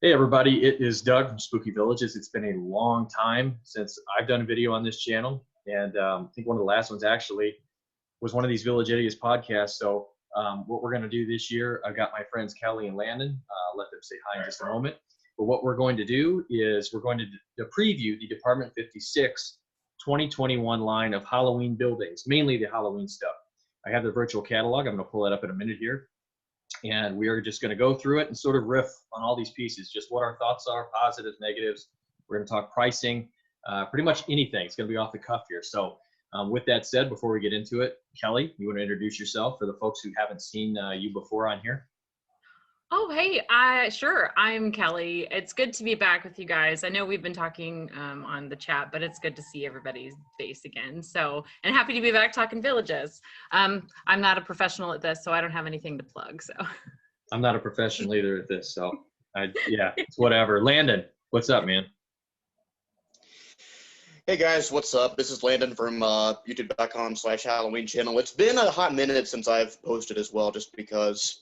Hey everybody, it is Doug from Spooky Villages. It's been a long time since I've done a video on this channel, and I think one of the last ones actually was one of these Village Idiots podcasts. So what we're going to do this year, I've got my friends Kelly and Landon. Let them say hi in just a moment. But what we're going to do is we're going to preview the Department 56 2021 line of Halloween buildings, mainly the Halloween stuff. I have the virtual catalog. I'm going to pull that up in a minute here. And we are just going to go through it and sort of riff on all these pieces, just what our thoughts are, positives, negatives. We're going to talk pricing, pretty much anything. It's going to be off the cuff here. So with that said, before we get into it, Kelly, you want to introduce yourself for the folks who haven't seen you before on here? Oh, hey, sure. I'm Kelly. It's good to be back with you guys. I know we've been talking on the chat, but it's good to see everybody's face again. So, and happy to be back talking villages. I'm not a professional at this, so I don't have anything to plug. So, I'm not a professional either at this, so yeah, it's whatever. Landon, what's up, man? Hey guys, what's up? This is Landon from youtube.com/Halloween channel. It's been a hot minute since I've posted as well, just because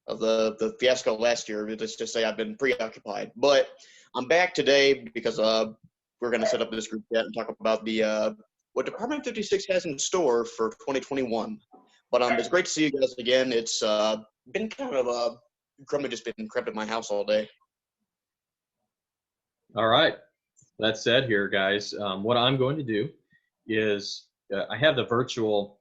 of the fiasco last year. Let's just say I've been preoccupied. But I'm back today because we're going to set up this group chat and talk about the what Department 56 has in store for 2021. But it's great to see you guys again. It's been kind of grumpy, just been crept at my house all day. All right. That said here, guys, what I'm going to do is I have the virtual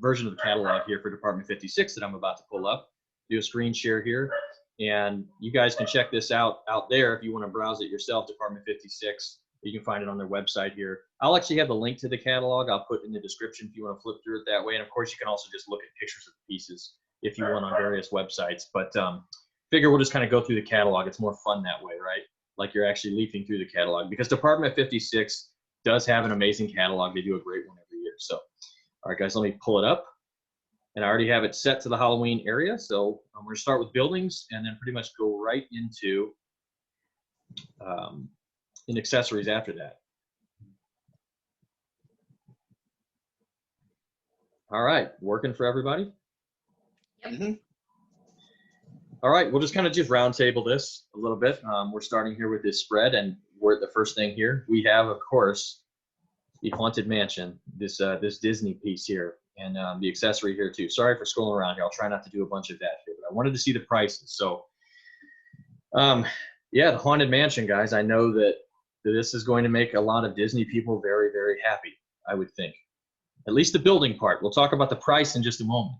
version of the catalog here for Department 56 that I'm about to pull up. Do a screen share here, and you guys can check this out there if you want to browse it yourself. Department 56, you can find it on their website here. I'll actually have the link to the catalog. I'll put in the description if you want to flip through it that way. And of course, you can also just look at pictures of the pieces if you want on various websites. But figure we'll just kind of go through the catalog. It's more fun that way, right? Like you're actually leafing through the catalog, because Department 56 does have an amazing catalog. They do a great one every year. So, all right, guys, let me pull it up. And I already have it set to the Halloween area. So I'm going to start with buildings and then pretty much go right into in accessories after that. All right, working for everybody? Yep. Mm-hmm. All right, we'll just kind of round table this a little bit. We're starting here with this spread, and we're at the first thing here. We have, of course, the Haunted Mansion, this Disney piece here. And the accessory here too. Sorry for scrolling around here. I'll try not to do a bunch of that here, but I wanted to see the prices. So, yeah, the Haunted Mansion, guys. I know that this is going to make a lot of Disney people very, very happy, I would think. At least the building part. We'll talk about the price in just a moment.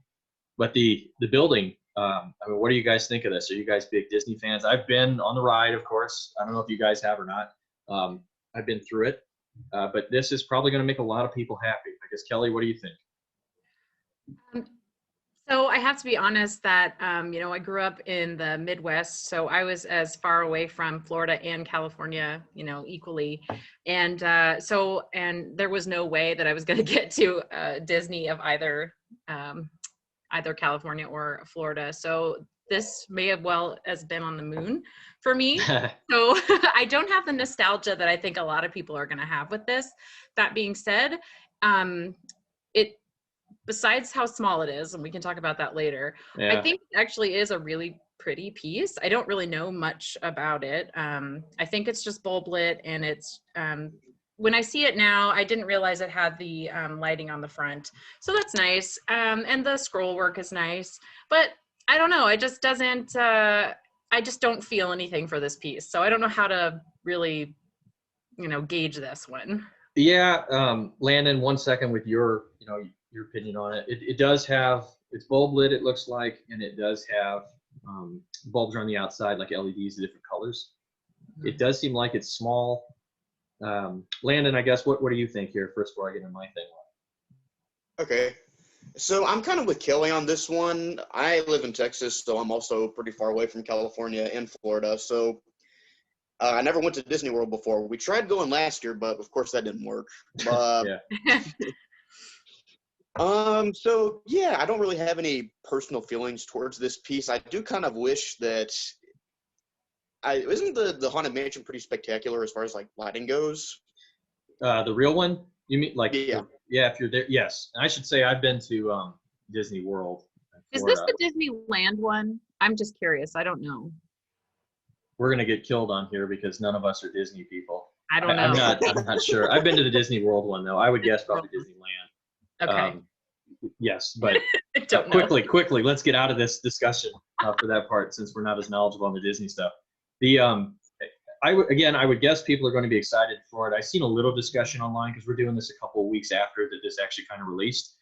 But the building, I mean, what do you guys think of this? Are you guys big Disney fans? I've been on the ride, of course. I don't know if you guys have or not. I've been through it. But this is probably going to make a lot of people happy. I guess, Kelly, what do you think? So I have to be honest that, you know, I grew up in the Midwest, so I was as far away from Florida and California, you know, equally. And and there was no way that I was going to get to Disney of either California or Florida. So this may have well as been on the moon for me. So I don't have the nostalgia that I think a lot of people are going to have with this. That being said, besides how small it is, and we can talk about that later, yeah. I think it actually is a really pretty piece. I don't really know much about it. I think it's just bulb lit, and it's, when I see it now, I didn't realize it had the lighting on the front. So that's nice. And the scroll work is nice, but I don't know. It just doesn't, I just don't feel anything for this piece. So I don't know how to really, you know, gauge this one. Yeah, Landon, 1 second with your, you know, your opinion on it. It does have, it's bulb lit, it looks like, and it does have bulbs on the outside, like LEDs of different colors. Mm-hmm. It does seem like it's small. Landon, I guess, what do you think here first before I get into my thing? Okay, so I'm kind of with Kelly on this one. I live in Texas, so I'm also pretty far away from California and Florida. So I never went to Disney World before. We tried going last year, but of course that didn't work. Yeah. So yeah, I don't really have any personal feelings towards this piece. I do kind of wish that isn't the Haunted Mansion pretty spectacular as far as like lighting goes? The real one? You mean like, yeah. Yeah, if you're there, yes. And I should say I've been to Disney World. Is this the Disneyland one? I'm just curious. I don't know. we're gonna get killed on here because none of us are Disney people. I don't know. I'm not sure. I've been to the Disney World one though. I would guess probably Disneyland. Okay. Yes, but I don't know. quickly, let's get out of this discussion for that part since we're not as knowledgeable on the Disney stuff. I would guess people are going to be excited for it. I've seen a little discussion online because we're doing this a couple of weeks after that this actually kind of released.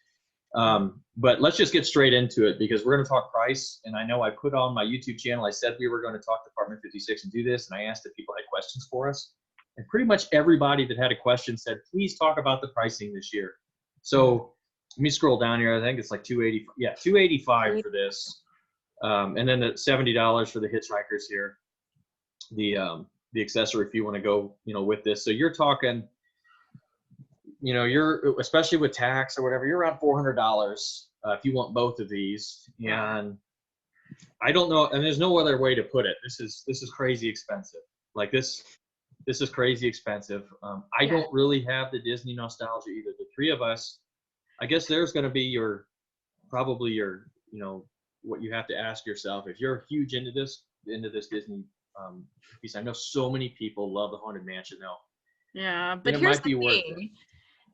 But let's just get straight into it because we're going to talk price. And I know I put on my YouTube channel, I said we were going to talk Department 56 and do this. And I asked if people had questions for us. And pretty much everybody that had a question said, please talk about the pricing this year. So let me scroll down here. I think it's like $280. Yeah, $285 for this. And then the $70 for the hitchhikers here. The accessory if you want to go, with this. So you're talking, you're especially with tax or whatever, you're around $400 if you want both of these. And I don't know, and there's no other way to put it. This is crazy expensive. Like this is crazy expensive. I don't really have the Disney nostalgia either. The three of us, I guess there's going to be probably your, what you have to ask yourself if you're huge into this Disney piece. I know so many people love the Haunted Mansion though. Yeah, but here's the thing.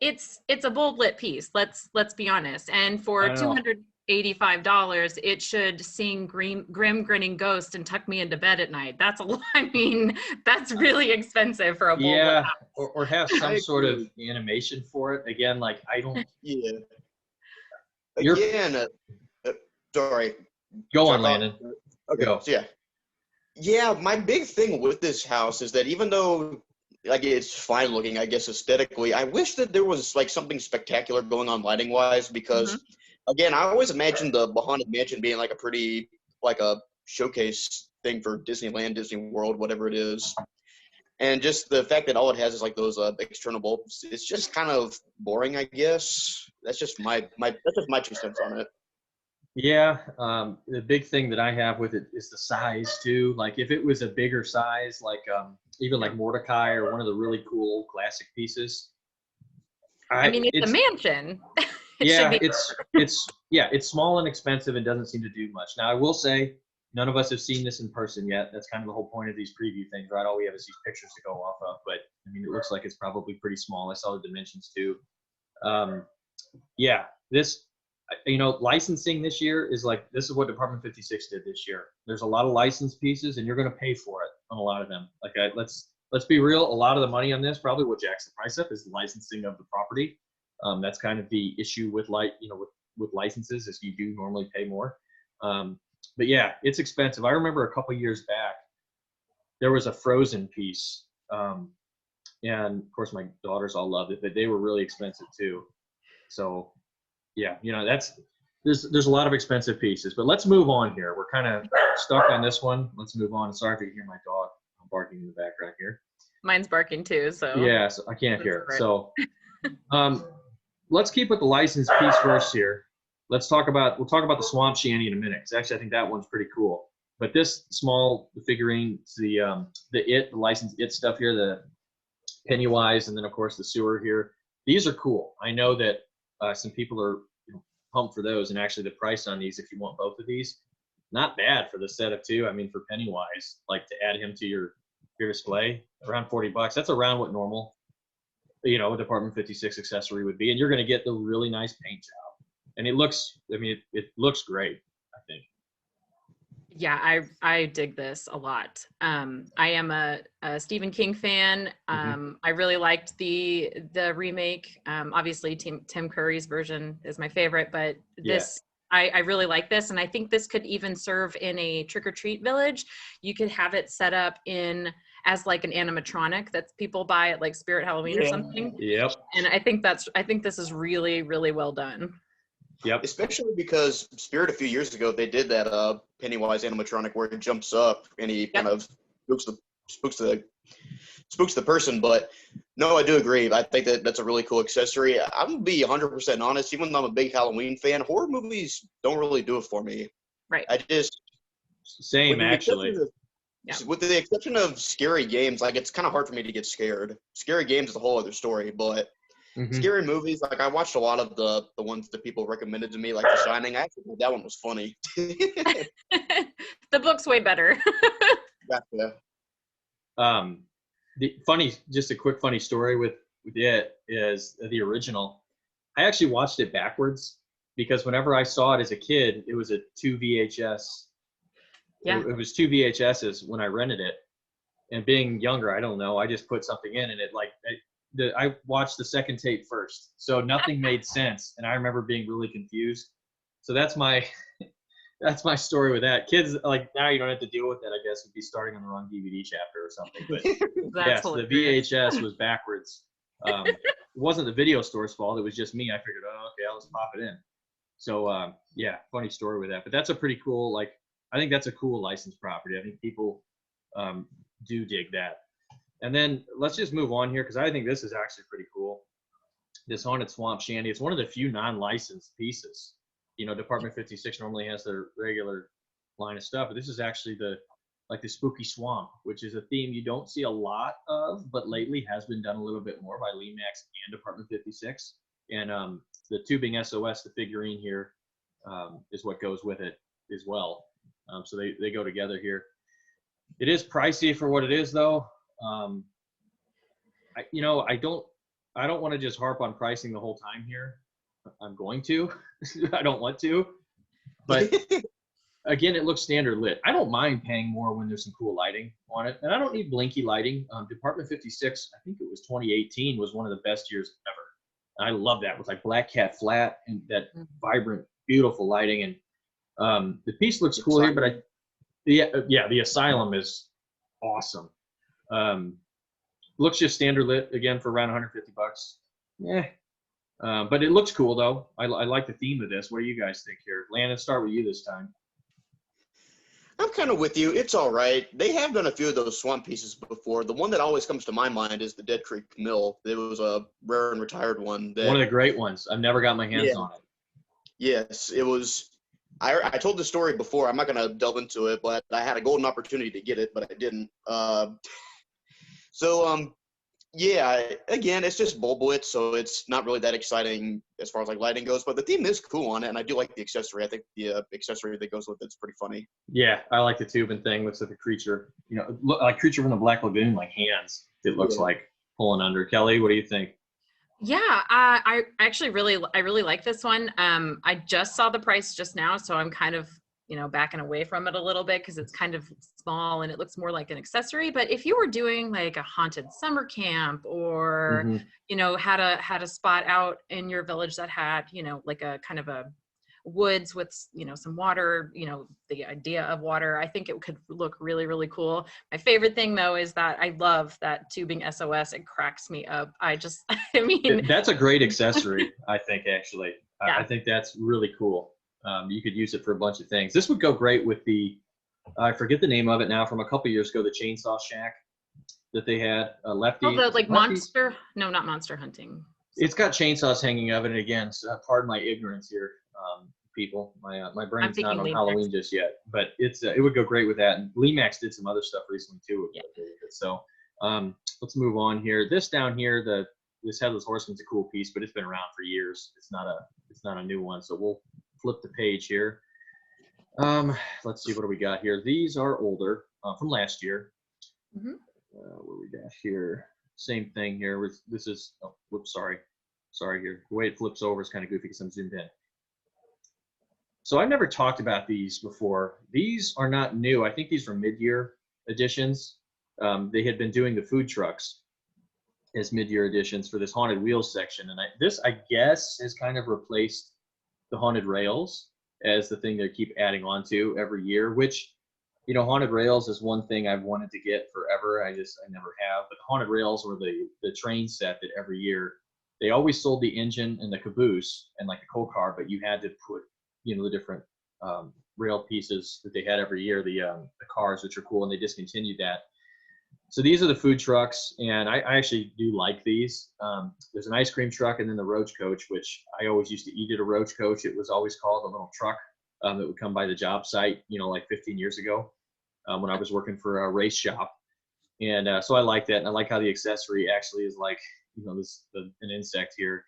It's a bold lit piece. Let's be honest. And for $285, it should sing Grim Grinning Ghost and tuck me into bed at night. That's a lot. I mean, that's really expensive for a bold lit house. Or have some sort of animation for it. Again, like I don't. Yeah. Again, sorry. Go on, Landon. Okay. Go. So yeah, my big thing with this house is that even though like it's fine looking, I guess aesthetically, I wish that there was like something spectacular going on lighting wise because again, I always imagined the Haunted Mansion being like a pretty like a showcase thing for Disneyland, Disney World, whatever it is. And just the fact that all it has is like those external bulbs, it's just kind of boring, I guess. That's just my 2 cents on it. Yeah, the big thing that I have with it is the size too. Like if it was a bigger size, like even like Mordecai or one of the really cool classic pieces. I mean, it's a mansion. It's small and expensive and doesn't seem to do much. Now I will say, none of us have seen this in person yet. That's kind of the whole point of these preview things, right? All we have is these pictures to go off of. But I mean, it looks like it's probably pretty small. I saw the dimensions too. This. Licensing this year is like, this is what Department 56 did this year. There's a lot of licensed pieces and you're going to pay for it on a lot of them. Like let's be real. A lot of the money on this, probably what jacks the price up is the licensing of the property. That's kind of the issue with with licenses is you do normally pay more. But yeah, it's expensive. I remember a couple years back, there was a Frozen piece. And of course my daughters all loved it, but they were really expensive too. So yeah, there's a lot of expensive pieces, but let's move on here. We're kind of stuck on this one. Let's move on. Sorry if you hear my dog barking in the background here. Mine's barking too, so. Yeah, so I can't hear it. So let's keep with the licensed piece first here. We'll talk about the Swamp Shandy in a minute, because actually I think that one's pretty cool. But this small figurine, the licensed It stuff here, the Pennywise, and then of course the sewer here. These are cool. I know that some people are pumped for those, and actually the price on these, if you want both of these, not bad for the set of two. I mean, for Pennywise, like to add him to your display, around $40. That's around what normal, a Department 56 accessory would be, and you're going to get the really nice paint job, and it looks looks great, I think. Yeah, I dig this a lot. I am a Stephen King fan. I really liked the remake. Obviously, Tim Curry's version is my favorite, but this I really like this, and I think this could even serve in a trick-or-treat village. You could have it set up as like an animatronic that people buy at like Spirit Halloween or something. Yep. And I think this is really, really well done. Yep. Especially because Spirit a few years ago, they did that Pennywise animatronic where it jumps up and he kind of spooks the person. But no, I do agree. I think that's a really cool accessory. I'm going to be 100% honest. Even though I'm a big Halloween fan, horror movies don't really do it for me. Right. Same, actually. With the exception of scary games, like it's kind of hard for me to get scared. Scary games is a whole other story, but scary movies, like I watched a lot of the ones that people recommended to me, like The Shining. I actually thought that one was funny. The book's way better. Gotcha. Just a quick funny story with it is the original. I actually watched it backwards because whenever I saw it as a kid, it was a 2 VHS. Yeah. It was 2 VHSs when I rented it. And being younger, I don't know, I just put something in and I watched the second tape first. So nothing made sense. And I remember being really confused. So that's my story with that. Kids, like, now you don't have to deal with that, I guess, would be starting on the wrong DVD chapter or something. But yes, hilarious. the VHS was backwards. It wasn't the video store's fault. It was just me. I figured, oh, okay, I'll just pop it in. So, yeah, funny story with that. But that's a pretty cool, like, I think that's a cool licensed property. I think people do dig that. And then let's just move on here because I think this is actually pretty cool. This Haunted Swamp Shandy. It's one of the few non-licensed pieces. You know, Department 56 normally has their regular line of stuff, but this is actually the spooky swamp, which is a theme you don't see a lot of, but lately has been done a little bit more by Max and Department 56. And the tubing SOS, the figurine here, is what goes with it as well. So they go together here. It is pricey for what it is, though. I don't want to just harp on pricing the whole time here. I'm going to. I don't want to. But again, it looks standard lit. I don't mind paying more when there's some cool lighting on it. And I don't need blinky lighting. Department 56, I think it was 2018, was one of the best years ever. And I love that with like Black Cat Flat and that vibrant, beautiful lighting. And the piece looks cool here, but the Asylum is awesome. Looks just standard lit again for around $150. Yeah. But it looks cool though. I like the theme of this. What do you guys think here? Landon, start with you this time. I'm kind of with you. It's all right. They have done a few of those swamp pieces before. The one that always comes to my mind is the Dead Creek Mill. It was a rare and retired one. One of the great ones. I've never got my hands on it. Yes, it was. I told the story before. I'm not going to delve into it, but I had a golden opportunity to get it, but I didn't. Yeah, again, it's just bulblit, so it's not really that exciting as far as like lighting goes, but the theme is cool on it, and I do like the accessory. I think the accessory that goes with it's pretty funny. Yeah, I like the tubing thing. Looks like a creature, like creature from the Black Lagoon, like hands. It looks like pulling under. Kelly, what do you think? Yeah, I actually really like this one. I just saw the price just now, so I'm kind of backing away from it a little bit because it's kind of small and it looks more like an accessory. But if you were doing like a haunted summer camp or had a spot out in your village that had like a kind of a woods with some water, the idea of water, I think it could look really, really cool. My favorite thing though is that I love that tubing SOS. It cracks me up. I mean, that's a great accessory. I think actually, yeah. I think that's really cool. You could use it for a bunch of things. This would go great with I forget the name of it now, from a couple years ago, the Chainsaw Shack that they had. Lefty. Oh, the like Lefty? Monster? No, not Monster Hunting. It's got chainsaws hanging of it. And again, pardon my ignorance here, people. My brain's not on Halloween just yet, but it would go great with that. And Max did some other stuff recently too. So let's move on here. This down here, this Headless Horseman's a cool piece, but it's been around for years. It's not a new one. So we'll flip the page here. Let's see, what do we got here? These are older, from last year. What do we got here? Same thing here. This is, oh, whoops, sorry here. The way it flips over is kind of goofy because I'm zoomed in. So I've never talked about these before. These are not new. I think these were mid-year editions. They had been doing the food trucks as mid-year editions for this Haunted Wheels section. And this, I guess, has kind of replaced the Haunted Rails as the thing they keep adding on to every year, which, Haunted Rails is one thing I've wanted to get forever. I never have. But the Haunted Rails were the train set that every year, they always sold the engine and the caboose and like the coal car, but you had to put, the different rail pieces that they had every year, the cars, which are cool, and they discontinued that. So these are the food trucks, and I actually do like these. There's an ice cream truck and then the roach coach, which I always used to eat at a roach coach. It was always called a little truck that would come by the job site, like 15 years ago when I was working for a race shop. And so I like that, and I like how the accessory actually is like, an insect here.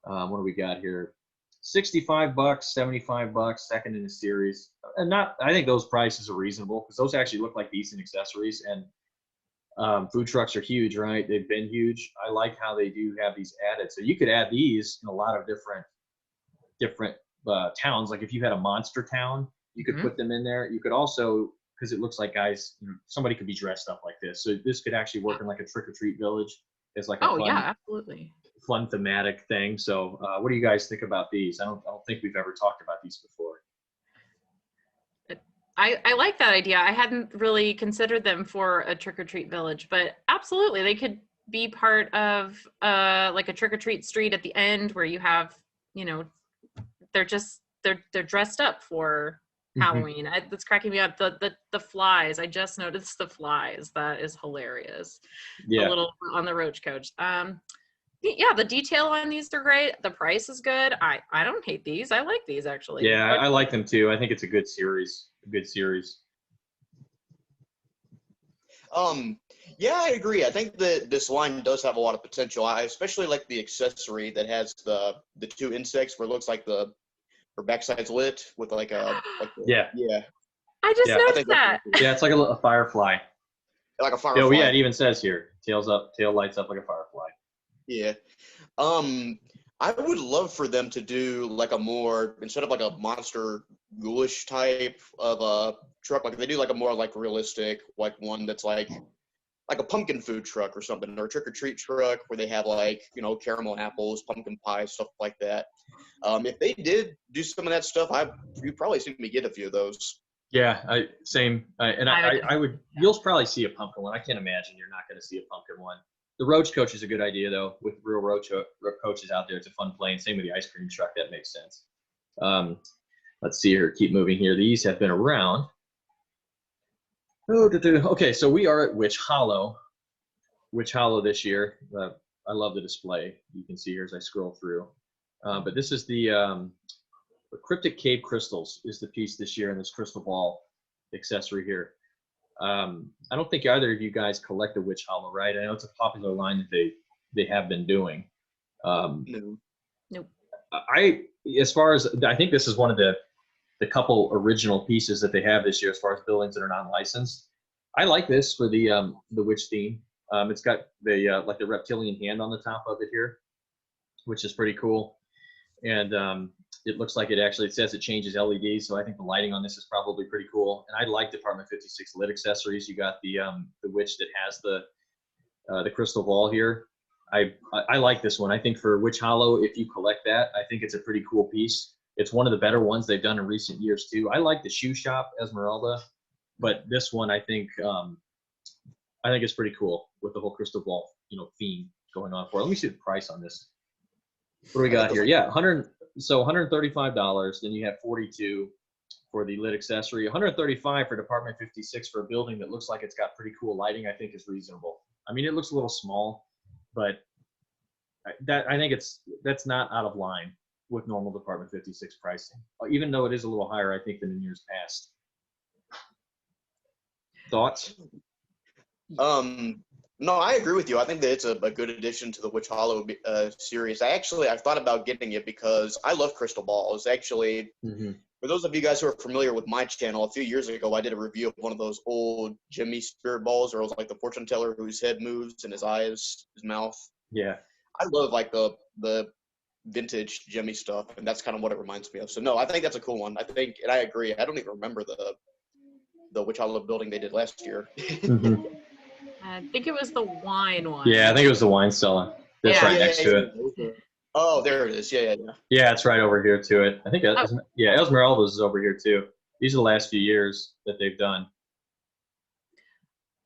What do we got here? $65, $75, second in the series. And I think those prices are reasonable because those actually look like decent accessories. And Food trucks are huge, right? They've been huge. I like how they do have these added. So you could add these in a lot of different towns. Like if you had a monster town, you could put them in there. You could also, because it looks like guys, somebody could be dressed up like this. So this could actually work in like a trick or treat village. It's like a absolutely fun thematic thing. So what do you guys think about these? I don't think we've ever talked about these before. I like that idea. I hadn't really considered them for a trick-or-treat village, but absolutely they could be part of like a trick-or-treat street at the end where you have, they're dressed up for Halloween. That's cracking me up. The flies. I just noticed the flies. That is hilarious. Yeah. The little on the roach coach. Yeah, the detail on these are great. The price is good. I don't hate these. I like these actually. Yeah, I like them too. I think it's a good series. Yeah, I agree. I think that this line does have a lot of potential. I especially like the accessory that has the two insects where it looks like her backside's lit with like a yeah. I just noticed that. Yeah, it's like a firefly. Like a firefly. Oh yeah, it even says here, tail lights up like a firefly. Yeah. I would love for them to do like a more, instead of like a monster ghoulish type of a truck, like they do like a more like realistic, like one that's like a pumpkin food truck or something, or a trick or treat truck where they have like, caramel apples, pumpkin pie, stuff like that. If they did do some of that stuff, you'd probably see me get a few of those. Yeah, I would. You'll probably see a pumpkin one. I can't imagine you're not going to see a pumpkin one. The roach coach is a good idea though. With real roach coaches out there, it's a fun play. And same with the ice cream truck. That makes sense. Let's see here. Keep moving here. These have been around. Okay, so we are at Witch Hollow. Witch Hollow this year. I love the display. You can see here as I scroll through. But this is the Cryptic Cave Crystals is the piece this year in this crystal ball accessory here. I don't think either of you guys collect the Witch Hollow, right? I know it's a popular line that they have been doing. No. Nope. I think this is one of the couple original pieces that they have this year as far as buildings that are non-licensed. I like this for the witch theme. It's got the like the reptilian hand on the top of it here, which is pretty cool. And it looks like it says it changes LEDs, so I think the lighting on this is probably pretty cool. And I like Department 56 lit accessories. You got the witch that has the crystal ball here. I like this one. I think for Witch Hollow, if you collect that, I think it's a pretty cool piece. It's one of the better ones they've done in recent years too. I like the shoe shop Esmeralda, but this one I think it's pretty cool with the whole crystal ball theme going on for it. Let me see the price on this. What do we got here? Yeah, $135. Then you have $42 for the lit accessory. $135 for Department 56 for a building that looks like it's got pretty cool lighting. I think is reasonable. I mean, it looks a little small, but I think that's not out of line with normal Department 56 pricing. Even though it is a little higher, I think, than in years past. Thoughts? No, I agree with you. I think that it's a good addition to the Witch Hollow series. I thought about getting it because I love crystal balls. Actually, for those of you guys who are familiar with my channel, a few years ago, I did a review of one of those old Jimmy spirit balls, or it was like the fortune teller whose head moves and his eyes, his mouth. Yeah. I love like the vintage Jimmy stuff, and that's kind of what it reminds me of. So no, I think that's a cool one. And I agree. I don't even remember the Witch Hollow building they did last year. I think it was the wine one. Yeah, I think it was the wine cellar. That's right next to it. Oh, there it is. Yeah. Yeah, it's right over here to it. I think, Esmeralda's is over here too. These are the last few years that they've done.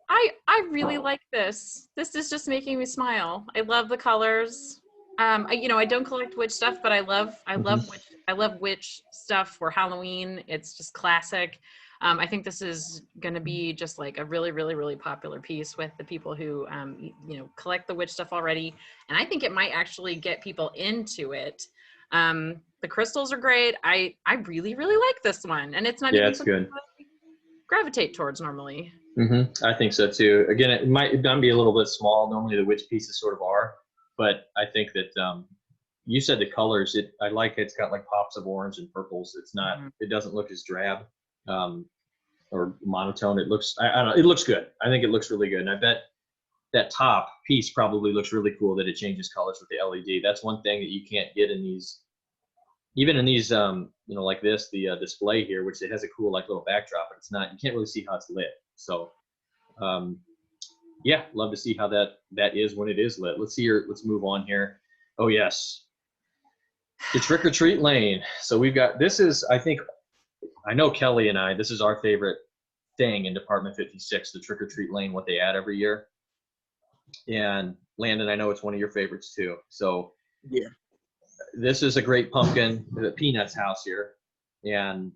I really like this. This is just making me smile. I love the colors. I don't collect witch stuff, but I love witch stuff for Halloween. It's just classic. I think this is going to be just like a really, really, really popular piece with the people who, collect the witch stuff already. And I think it might actually get people into it. The crystals are great. I really, really like this one. And it's not even it's good. I gravitate towards normally. I think so too. Again, it might be a little bit small. Normally the witch pieces sort of are, but I think that you said the colors. I like it's got like pops of orange and purples. It's not. It doesn't look as drab. Or monotone. It looks, I don't know, it looks good. I think it looks really good. And I bet that top piece probably looks really cool that it changes colors with the LED. That's one thing that you can't get in these, even in these, like this, the display here, which it has a cool like little backdrop, but it's not, you can't really see how it's lit. So yeah, love to see how that is when it is lit. Let's move on here. Oh yes, the trick or treat lane. So we've got, this is, I know Kelly and I, this is our favorite thing in Department 56, the trick or treat lane, what they add every year. And Landon, I know it's one of your favorites too. So yeah, this is a great pumpkin, the Peanuts house here. And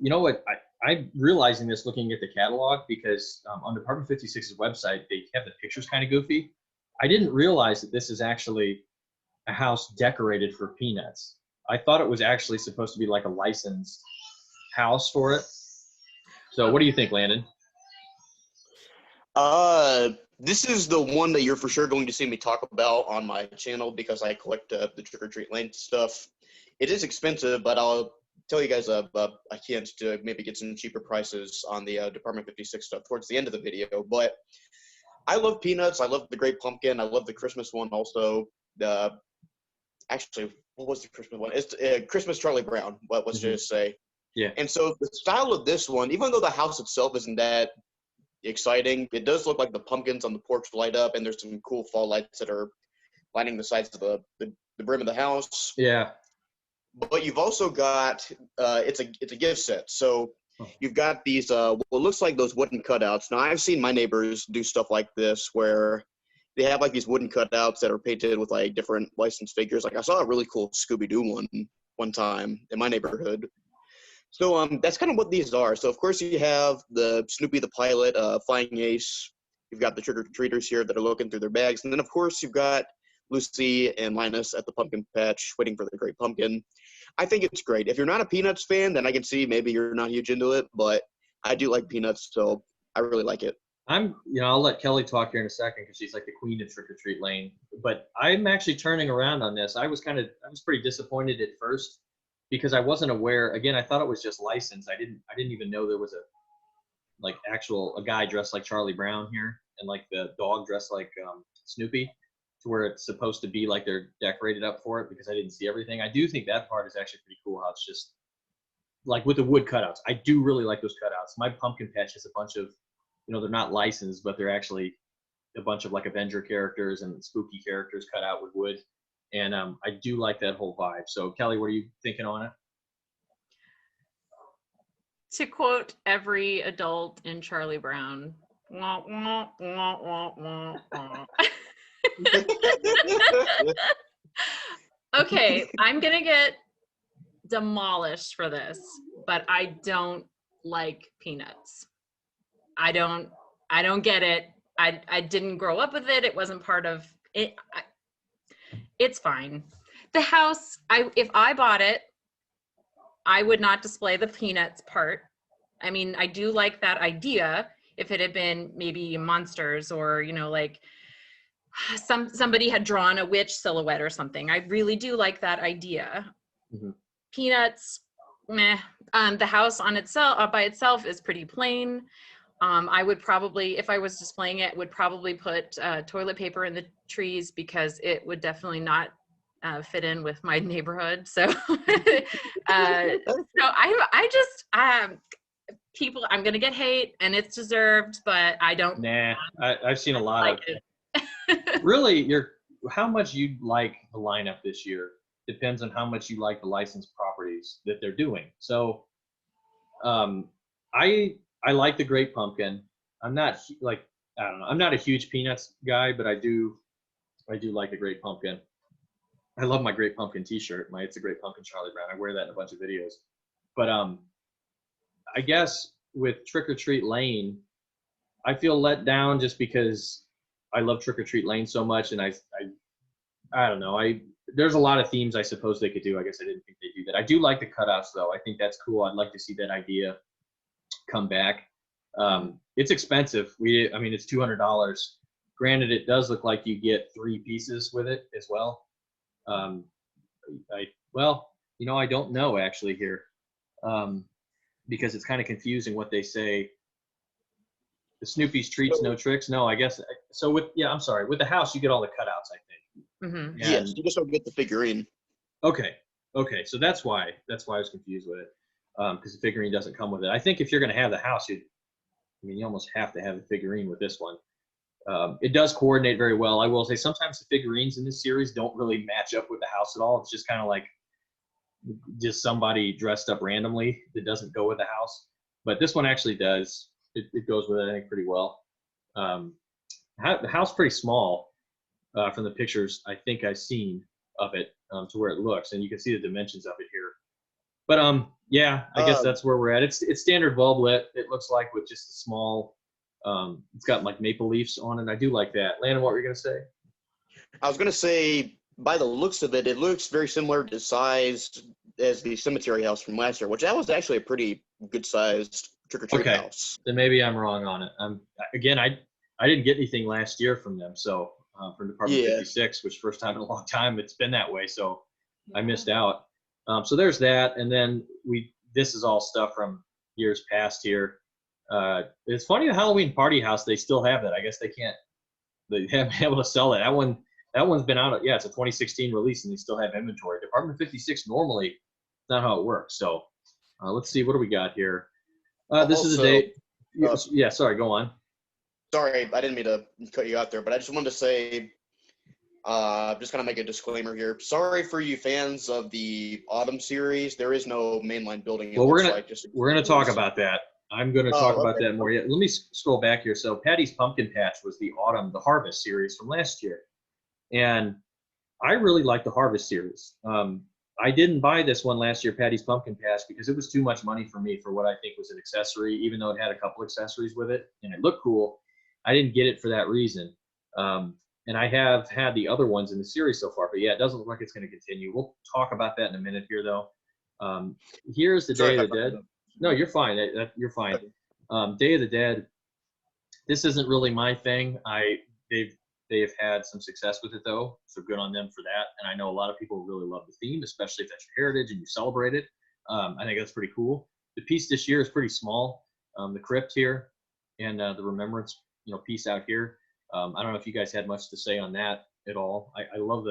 you know what, I'm realizing this looking at the catalog, because on Department 56's website, they have the pictures kind of goofy. I didn't realize that this is actually a house decorated for Peanuts. I thought it was actually supposed to be like a licensed house for it. So what do you think, Landon? This is the one that you're for sure going to see me talk about on my channel, because I collect the trick or treat lane stuff. It is expensive, but I'll tell you guys a hint to maybe get some cheaper prices on the Department 56 stuff towards the end of the video. But I love Peanuts. I love the Great Pumpkin. I love the Christmas one also. Actually, what was the Christmas one? It's Christmas Charlie Brown. But let's just say. Yeah. And so the style of this one, even though the house itself isn't that exciting, it does look like the pumpkins on the porch light up, and there's some cool fall lights that are lining the sides of the brim of the house. Yeah. But you've also got it's a gift set. So you've got these what looks like those wooden cutouts. Now I've seen my neighbors do stuff like this where they have like these wooden cutouts that are painted with like different licensed figures. Like I saw a really cool Scooby-Doo one time in my neighborhood. So that's kind of what these are. So of course you have the Snoopy the Pilot, Flying Ace. You've got the trick-or-treaters here that are looking through their bags. And then of course you've got Lucy and Linus at the pumpkin patch waiting for the Great Pumpkin. I think it's great. If you're not a Peanuts fan, then I can see maybe you're not huge into it, but I do like Peanuts, so I really like it. I'll let Kelly talk here in a second, because she's like the queen of trick or treat lane. But I'm actually turning around on this. I was pretty disappointed at first, because I wasn't aware. Again, I thought it was just licensed. I didn't even know there was a guy dressed like Charlie Brown here, and like the dog dressed like Snoopy, to where it's supposed to be like they're decorated up for it, because I didn't see everything. I do think that part is actually pretty cool, how it's just like with the wood cutouts. I do really like those cutouts. My pumpkin patch has a bunch of, they're not licensed, but they're actually a bunch of like Avenger characters and spooky characters cut out with wood. And I do like that whole vibe. So Kelly, what are you thinking on it? To quote every adult in Charlie Brown, wah, wah, wah, wah, wah, wah. Okay, I'm gonna get demolished for this, but I don't like Peanuts. I don't get it. I didn't grow up with it. It wasn't part of it. It's fine. The house, if I bought it, I would not display the Peanuts part. I mean, I do like that idea. If it had been maybe monsters, or like somebody had drawn a witch silhouette or something, I really do like that idea. Mm-hmm. Peanuts, meh. The house on itself, by itself, is pretty plain. I would probably, if I was displaying it, would probably put toilet paper in the trees, because it would definitely not fit in with my neighborhood. So, people, I'm gonna get hate, and it's deserved, but I don't. Nah, I've seen a lot like of it. Really, how much you like the lineup this year depends on how much you like the licensed properties that they're doing. So, I like the Great Pumpkin. I'm not I don't know. I'm not a huge Peanuts guy, but I do like the Great Pumpkin. I love my Great Pumpkin T-shirt. It's a Great Pumpkin Charlie Brown. I wear that in a bunch of videos. But I guess with Trick or Treat Lane, I feel let down just because I love Trick or Treat Lane so much, and I don't know. There's a lot of themes I suppose they could do. I guess I didn't think they'd do that. I do like the cutouts though. I think that's cool. I'd like to see that idea come back. It's expensive. It's $200. Granted, it does look like you get 3 pieces with it as well. I don't know actually here, because it's kind of confusing what they say. The Snoopy's Treats, No Tricks. No, I guess. So I'm sorry. With the house, you get all the cutouts, I think. Mm-hmm. Yes, you just don't get the figurine. Okay. So that's why I was confused with it, because the figurine doesn't come with it. I think if you're going to have the house, you almost have to have the figurine with this one. It does coordinate very well. I will say sometimes the figurines in this series don't really match up with the house at all. It's just kind of like just somebody dressed up randomly that doesn't go with the house. But this one actually does. It goes with it, I think, pretty well. The house pretty small from the pictures I think I've seen of it, to where it looks, and you can see the dimensions of it here. But I guess that's where we're at. It's standard bulb lit. It looks like with just a small. It's got like maple leaves on it. I do like that. Landon, what were you gonna say? I was gonna say, by the looks of it, it looks very similar to size as the cemetery house from last year, which that was actually a pretty good sized trick-or-treat house. Then maybe I'm wrong on it. Again, I didn't get anything last year from them, so from Department 56, which first time in a long time it's been that way, so I missed out. So there's that, and then this is all stuff from years past here. It's funny, the Halloween Party House, they still have that. I guess they haven't been able to sell it. That one's been out. Yeah, it's a 2016 release, and they still have inventory. Department 56 normally, it's not how it works. So let's see, what do we got here? This is a date. Yeah, sorry, go on. Sorry, I didn't mean to cut you out there, but I just wanted to say, just kind of make a disclaimer here. Sorry for you fans of the Autumn series. There is no mainline building. Well, we're gonna talk about that. I'm going to talk about that more. Yeah, let me scroll back here. So Patty's Pumpkin Patch was the Harvest series from last year. And I really like the Harvest series. I didn't buy this one last year, Patty's Pumpkin Patch, because it was too much money for me for what I think was an accessory, even though it had a couple accessories with it and it looked cool. I didn't get it for that reason. And I have had the other ones in the series so far, but yeah, it doesn't look like it's going to continue. We'll talk about that in a minute here, though. Here's the Day of the Dead. No, you're fine. You're fine. Day of the Dead. This isn't really my thing. They've had some success with it though, so good on them for that. And I know a lot of people really love the theme, especially if that's your heritage and you celebrate it. I think that's pretty cool. The piece this year is pretty small. The crypt here and the remembrance, piece out here. I don't know if you guys had much to say on that at all. I love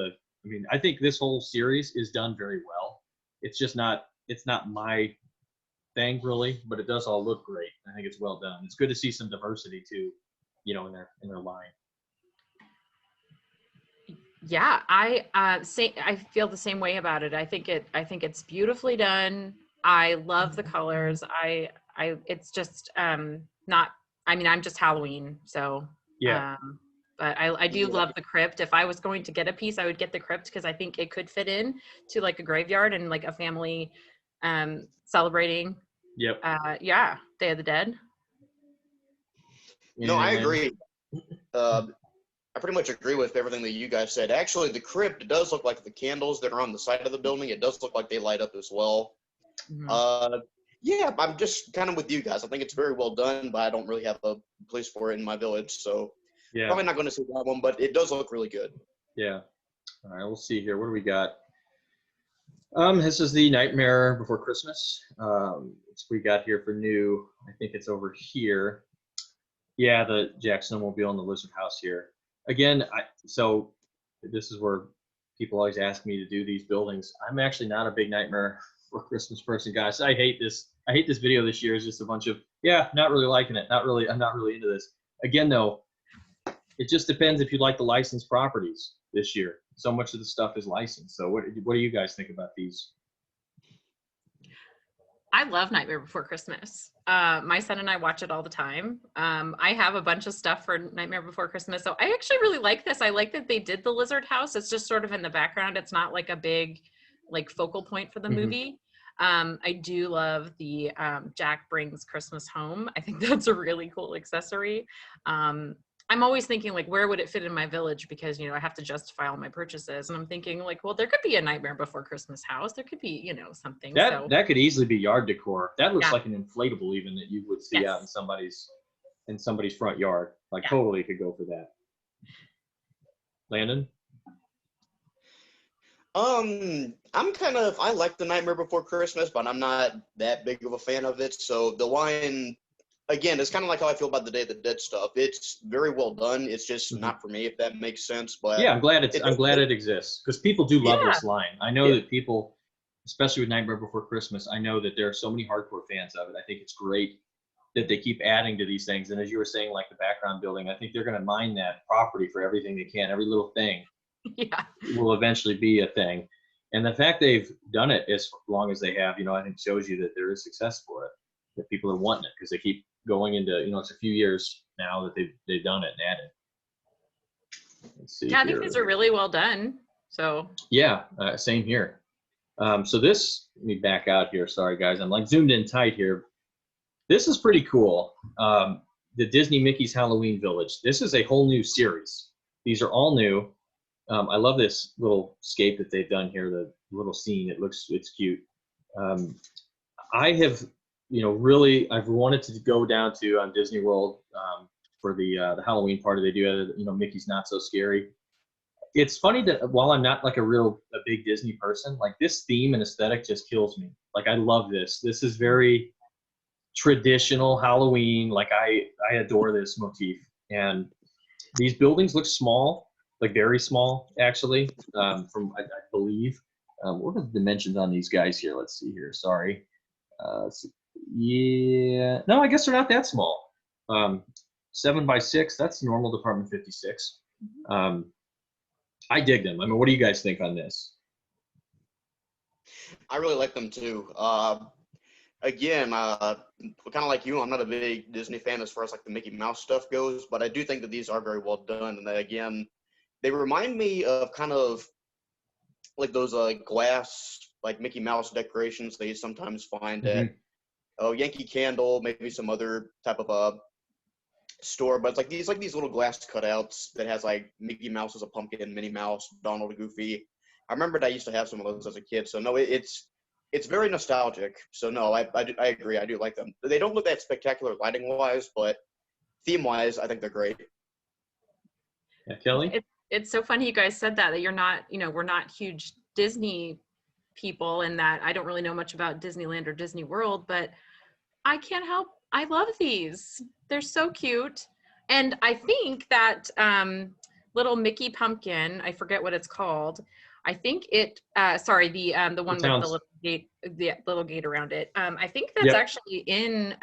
I think this whole series is done very well. It's just not my thing really, but it does all look great. I think it's well done. It's good to see some diversity too, in their line. Yeah, I feel the same way about it. I think it's beautifully done. I love the colors. It's just not. I'm just Halloween, so yeah. But I do love the crypt. If I was going to get a piece, I would get the crypt because I think it could fit in to like a graveyard and like a family celebrating. Yep. Day of the Dead. No, I agree. I pretty much agree with everything that you guys said. Actually, the crypt, it does look like the candles that are on the side of the building, it does look like they light up as well. Mm-hmm. Yeah, I'm just kind of with you guys. I think it's very well done, but I don't really have a place for it in my village, so probably not going to see that one, but it does look really good. Yeah. All right, we'll see here. What do we got? This is the Nightmare Before Christmas. We got here for new. I think it's over here. Yeah, the Jack Snowmobile and the Lizard House here. Again, so this is where people always ask me to do these buildings. I'm actually not a big Nightmare Before Christmas person, guys. I hate this video this year. It's just a bunch of, not really liking it. I'm not really into this. Again, though, it just depends if you like the licensed properties this year. So much of the stuff is licensed. So what do you guys think about these? I love Nightmare Before Christmas. My son and I watch it all the time. I have a bunch of stuff for Nightmare Before Christmas. So I actually really like this. I like that they did the lizard house. It's just sort of in the background. It's not like a big focal point for the movie. I do love the Jack Brings Christmas Home. I think that's a really cool accessory. I'm always thinking where would it fit in my village, because I have to justify all my purchases, and I'm thinking well, there could be a Nightmare Before Christmas house. There could be something. That could easily be yard decor. That looks like an inflatable even that you would see out in somebody's front yard. Totally could go for that. Landon? I like the Nightmare Before Christmas, but I'm not that big of a fan of it. So the line, again, it's kind of like how I feel about the Day of the Dead stuff. It's very well done. It's just Mhm. not for me, if that makes sense. But Yeah, I'm glad it exists because people do love Yeah. this line. I know that people, especially with Nightmare Before Christmas, I know that there are so many hardcore fans of it. I think it's great that they keep adding to these things. And as you were saying, like the background building, I think they're going to mine that property for everything they can. Every little thing Yeah. will eventually be a thing. And the fact they've done it as long as they have, I think shows you that there is success for it, that people are wanting it because they keep going into, it's a few years now that they've done it and added. Let's see Yeah, I think here. these are really well done. So Yeah, same here. So this, let me back out here. Sorry, guys. I'm like zoomed in tight here. This is pretty cool. The Disney Mickey's Halloween Village. This is a whole new series. These are all new. I love this little scape that they've done here, the little scene. It's cute. I have, I've wanted to go down to Disney World for the Halloween party they do. Mickey's Not So Scary. It's funny that while I'm not like a big Disney person, like this theme and aesthetic just kills me. Like I love this. This is very traditional Halloween. Like I adore this motif. And these buildings look small, like very small actually. From I believe. What are the dimensions on these guys here? Let's see here. Sorry. Yeah. No, I guess they're not that small. 7x6. That's normal Department 56. I dig them. I mean, what do you guys think on this? I really like them too. Again, kind of like you, I'm not a big Disney fan as far as like the Mickey Mouse stuff goes, but I do think that these are very well done. And again, they remind me of kind of like those glass like Mickey Mouse decorations that you sometimes find at Yankee Candle, maybe some other type of store. But it's like these little glass cutouts that has like Mickey Mouse as a pumpkin, Minnie Mouse, Donald, Goofy. I remembered I used to have some of those as a kid. So no, it's very nostalgic. So no, I agree. I do like them. They don't look that spectacular lighting wise, but theme wise, I think they're great. Yeah, Kelly? It's so funny you guys said that you're not, we're not huge Disney people, and that I don't really know much about Disneyland or Disney World, but I can't help. I love these. They're so cute. And I think that little Mickey pumpkin, I forget what it's called. I think the one with the little gate around it. I think that's actually in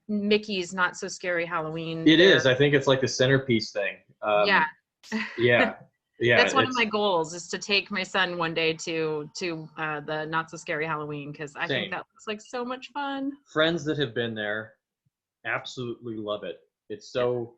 Mickey's Not So Scary Halloween. It is. I think it's like the centerpiece thing. Yeah. Yeah. That's one of my goals, is to take my son one day to the Not So Scary Halloween, because I think that looks like so much fun. Friends that have been there absolutely love it. It's so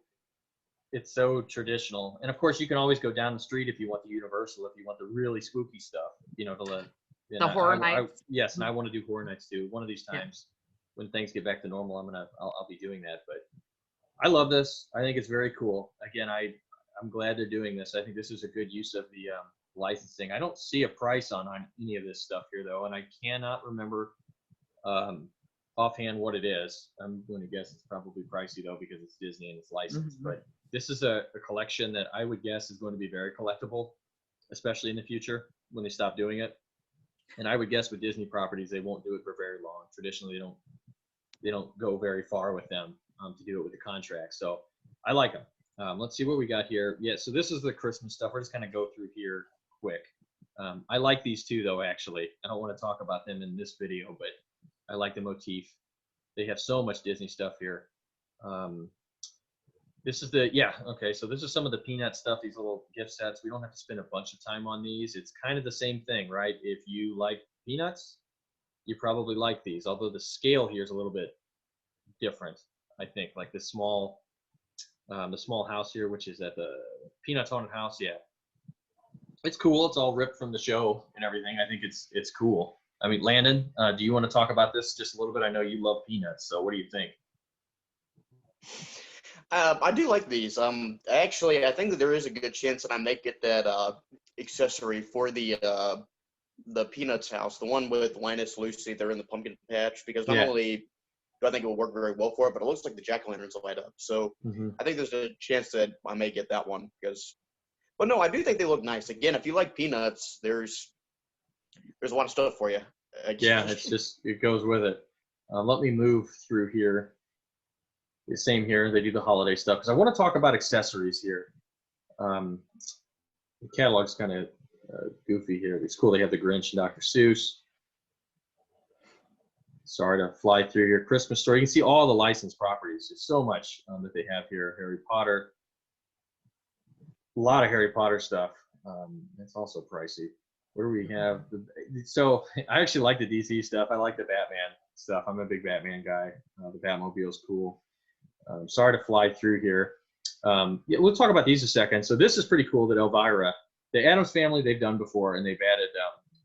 traditional, and of course you can always go down the street if you want the Universal, if you want the really spooky stuff, The horror nights. Yes, and I want to do horror nights too. One of these times, when things get back to normal, I'll be doing that. But I love this. I think it's very cool. Again, I'm glad they're doing this. I think this is a good use of the licensing. I don't see a price on any of this stuff here though, and I cannot remember offhand what it is. I'm going to guess it's probably pricey though, because it's Disney and it's licensed. But this is a collection that I would guess is going to be very collectible, especially in the future when they stop doing it. And I would guess with Disney properties, they won't do it for very long. Traditionally, they don't go very far with them to do it with the contract. So I like them. Let's see what we got here. Yeah, so this is the Christmas stuff. We're just going to go through here quick. I like these too, though, actually. I don't want to talk about them in this video, but I like the motif. They have so much Disney stuff here. This is so this is some of the Peanut stuff, these little gift sets. We don't have to spend a bunch of time on these. It's kind of the same thing, right? If you like Peanuts, you probably like these, although the scale here is a little bit different, I think. Like the small house here, which is at the Peanuts Haunted House. Yeah, it's cool. It's all ripped from the show and everything. I think it's cool. I mean, Landon, do you want to talk about this just a little bit? I know you love Peanuts, so what do you think? I do like these. Actually, I think that there is a good chance that I may get that accessory for the Peanuts house, the one with Linus, Lucy. They're in the pumpkin patch, because not only do I think it will work very well for it, but it looks like the jack-o'-lanterns will light up. So I think there's a chance that I may get that one. But no, I do think they look nice. Again, if you like Peanuts, there's a lot of stuff for you. Yeah, it goes with it. Let me move through here. The same here. They do the holiday stuff. Because I want to talk about accessories here. The catalog's kind of goofy here. It's cool. They have the Grinch and Dr. Seuss. Sorry to fly through your Christmas Story. You can see all the licensed properties. There's so much that they have here. Harry Potter. A lot of Harry Potter stuff. It's also pricey. What do we have? So I actually like the DC stuff. I like the Batman stuff. I'm a big Batman guy. The Batmobile's cool. Sorry to fly through here. Yeah, we'll talk about these a second. So this is pretty cool that Elvira, the Addams Family, they've done before, and they've added,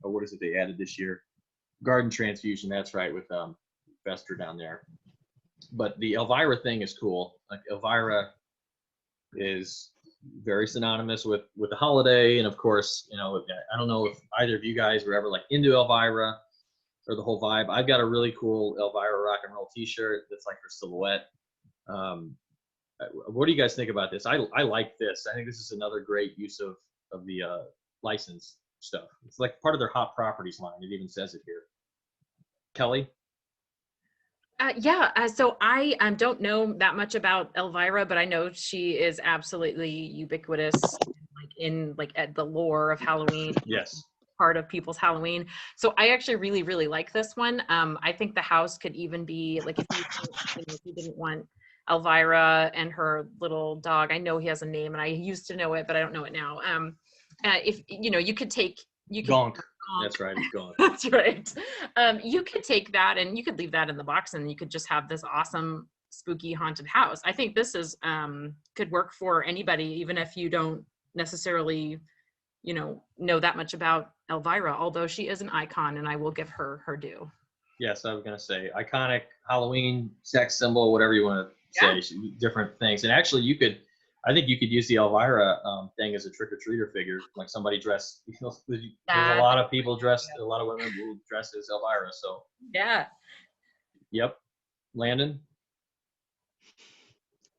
what is it they added this year? Garden Transfusion, that's right, with Fester down there. But the Elvira thing is cool. Like Elvira is very synonymous with the holiday, and of course, you know, I don't know if either of you guys were ever like into Elvira or the whole vibe. I've got a really cool Elvira rock and roll T-shirt that's like her silhouette. What do you guys think about this? I like this. I think this is another great use of the license stuff. It's like part of their hot properties line. It even says it here. Kelly? So I don't know that much about Elvira, but I know she is absolutely ubiquitous, like at the lore of Halloween. Yes. Part of people's Halloween. So I actually really, really like this one. I think the house could even be like, if you didn't want Elvira and her little dog. I know he has a name, and I used to know it, but I don't know it now. If you could take Gonk. That's right, it's Gonk. That's right. You could take that and you could leave that in the box, and you could just have this awesome spooky haunted house. I think this is could work for anybody, even if you don't necessarily know that much about Elvira, although she is an icon, and I will give her her due. Yes, I was going to say iconic Halloween sex symbol, whatever you want to say, different things. And actually, I think you could use the Elvira thing as a trick-or-treater figure, like somebody dressed, there's a lot of people dressed, a lot of women who dress as Elvira, so. Yeah. Yep. Landon?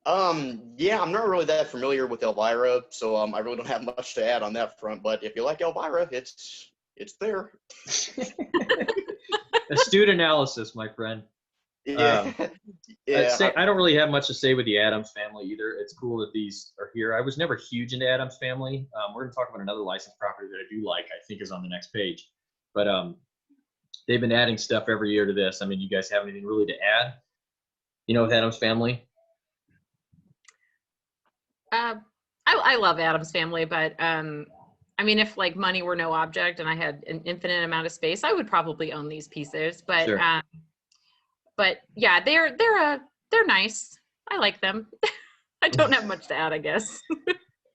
Yeah, I'm not really that familiar with Elvira, so I really don't have much to add on that front, but if you like Elvira, it's there. Astute analysis, my friend. Yeah. I don't really have much to say with the Addams Family either. It's cool that these are here. I was never huge into Addams Family. We're going to talk about another licensed property that I do like, I think is on the next page. But they've been adding stuff every year to this. I mean, you guys have anything really to add, with Addams Family? I love Addams Family, but I mean, if like money were no object and I had an infinite amount of space, I would probably own these pieces. But sure. But yeah, they're nice. I like them. I don't have much to add, I guess.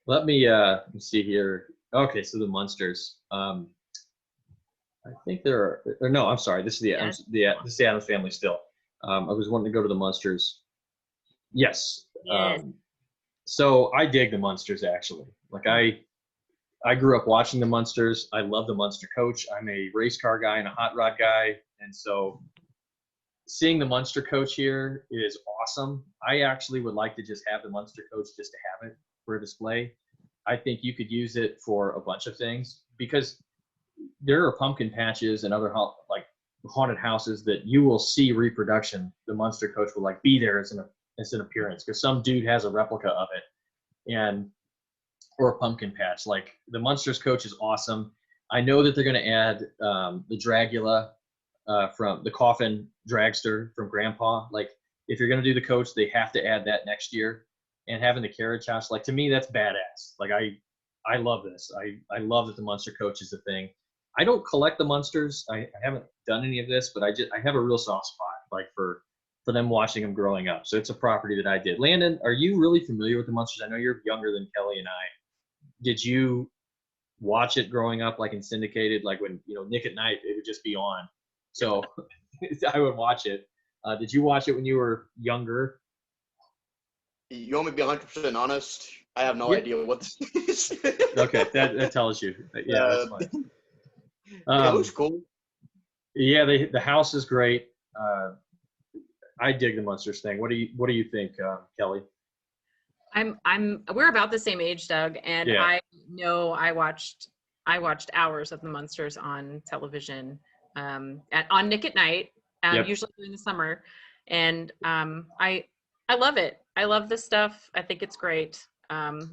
Let me see here. Okay, so the Munsters. I think no, I'm sorry. This is the Addams, this is the Addams Family still. I was wanting to go to the Munsters. Yes. So I dig the Munsters actually. Like I grew up watching the Munsters. I love the Munster coach. I'm a race car guy and a hot rod guy, and so seeing the Munster coach here is awesome. I actually would like to just have the Munster coach just to have it for a display. I think you could use it for a bunch of things because there are pumpkin patches and other like haunted houses that you will see reproduction. The Munster coach will like be there as an appearance because some dude has a replica of it, or a pumpkin patch. Like the Munsters coach is awesome. I know that they're going to add the Dragula from the coffin dragster from Grandpa. Like if you're going to do the coach, they have to add that next year. And having the carriage house, like to me, that's badass. Like I love this. I love that the Munster coach is a thing. I don't collect the Munsters. I haven't done any of this, but I have a real soft spot like for them watching them growing up. So it's a property that I did. Landon, are you really familiar with the Munsters? I know you're younger than Kelly and I. Did you watch it growing up, like in syndicated, like when Nick at Night, it would just be on, so I would watch it. Did you watch it when you were younger? You want me to be 100% honest? I have no idea what this is. Okay, that tells you. Yeah, that's fine. It looks cool. Yeah, the house is great. I dig the Munsters thing. What do you think, Kelly? We're about the same age, Doug, and yeah. I know I watched hours of the Munsters on television on Nick at Night, Yep. usually during the summer, and I I love it. I love this stuff. I think it's great.